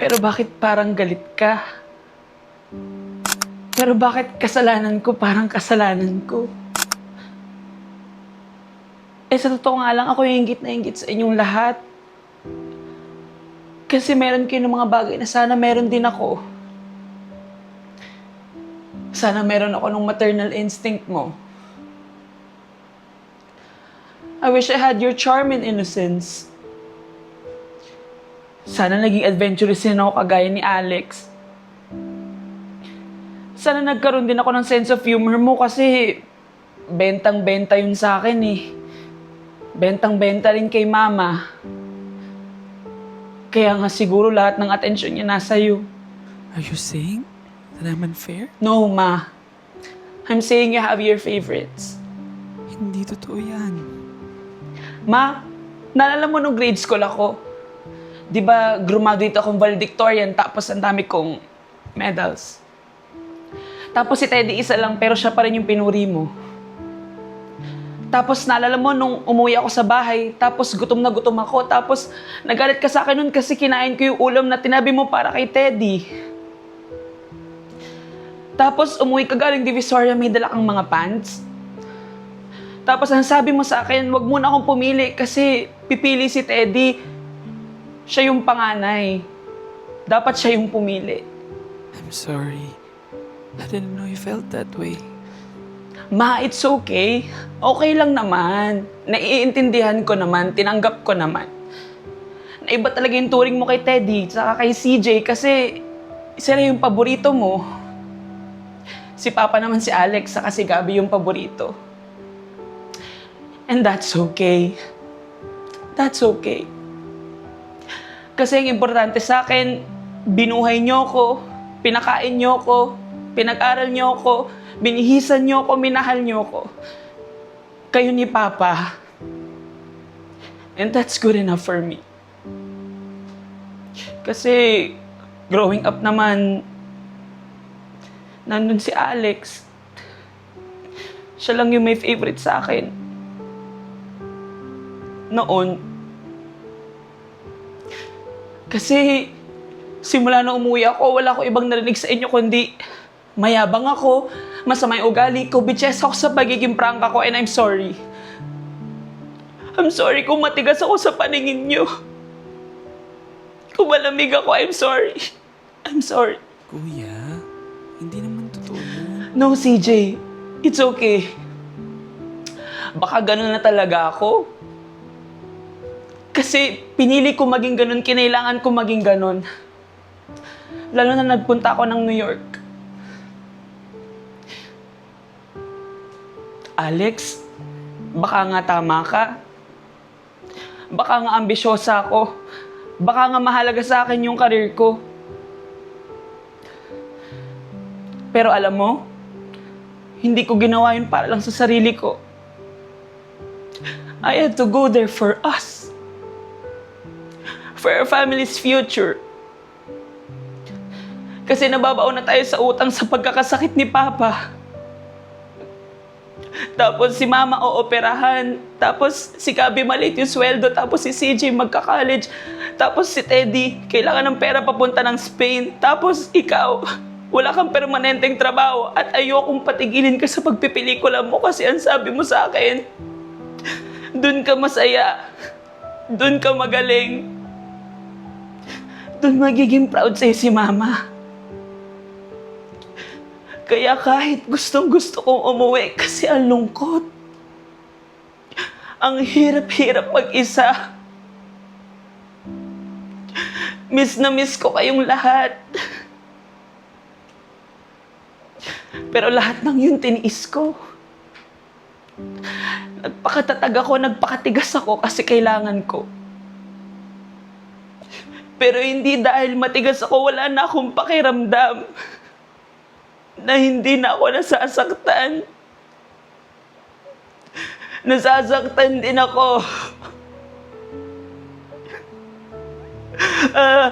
Pero bakit parang galit ka? Pero bakit kasalanan ko parang kasalanan ko? Sa totoo nga lang, ako yung inggit na inggit sa inyong lahat. Kasi meron kayo ng mga bagay na sana meron din ako. Sana meron ako ng maternal instinct mo. I wish I had your charm and innocence. Sana naging adventurous din ako kagaya ni Alex. Sana nagkaroon din ako ng sense of humor mo kasi bentang-benta yun sa akin eh. Bentang-benta rin kay Mama. Kaya nga siguro lahat ng atensyon niya nasa iyo. Are you saying that I'm unfair? No, Ma. I'm saying you have your favorites. Hindi totoo yan. Ma, naalala mo nung grade school ako? Di ba graduate akong valedictorian tapos ang dami kong medals? Tapos si Teddy isa lang pero siya pa rin yung pinuri mo. Tapos naalala mo nung umuwi ako sa bahay, tapos gutom na gutom ako, tapos nagalit ka sa akin nun kasi kinain ko yung ulam na tinabi mo para kay Teddy. Tapos umuwi ka galing Divisoria, may dala kang mga pants. Tapos ang sabi mo sa akin, wag muna akong pumili kasi pipili si Teddy. Siya yung panganay. Dapat siya yung pumili. I'm sorry. I didn't know you felt that way. Ma, it's okay. Okay lang naman. Naiintindihan ko naman, tinanggap ko naman. Na iba talaga yung turing mo kay Teddy, tsaka kay CJ kasi sila yung paborito mo. Si Papa naman si Alex, saka si Gabby yung paborito. And that's okay. That's okay. Kasi ang importante sa akin, binuhay niyo ko, pinakain niyo ko, pinag-aral niyo ko, binihisan niyo ko, minahal niyo ko. Kayo ni Papa. And that's good enough for me. Kasi growing up naman, nandun si Alex. Siya lang yung may favorite sa akin. Noon. Kasi simula na umuwi ako, wala ko ibang narinig sa inyo kundi mayabang ako, masama yung ugali ko, bitches ako sa pagiging prangka ko, and I'm sorry. I'm sorry kung matigas ako sa paningin nyo. Kung malamig ako, I'm sorry. I'm sorry. Kuya, hindi naman totoo yun. No, CJ. It's okay. Baka ganun na talaga ako. Kasi pinili ko maging ganun, kinailangan ko maging ganun. Lalo na nagpunta ako ng New York. Alex, baka nga tama ka. Baka nga ambisyosa ako. Baka nga mahalaga sa akin yung karir ko. Pero alam mo, hindi ko ginawa yun para lang sa sarili ko. I had to go there for us. For our family's future. Kasi nababaon na tayo sa utang sa pagkakasakit ni Papa. Tapos si Mama ooperahan. Tapos si Gabby maliit yung sweldo. Tapos si CJ magka-college. Tapos si Teddy kailangan ng pera papunta ng Spain. Tapos ikaw, wala kang permanenteng trabaho. At ayokong patigilin ka sa pagpipelikula mo kasi ang sabi mo sa akin, dun ka masaya. Dun ka magaling. Dun magiging proud sa'yo si Mama. Kaya kahit gustong-gusto kong umuwi kasi ang lungkot. Ang hirap-hirap mag-isa. Miss na miss ko kayong lahat. Pero lahat ng yun tiniis ko. Nagpakatatag ako, nagpakatigas ako kasi kailangan ko. Pero hindi dahil matigas ako, wala na akong pakiramdam. Na hindi na ako nasasaktan. Nasasaktan din ako. Ah.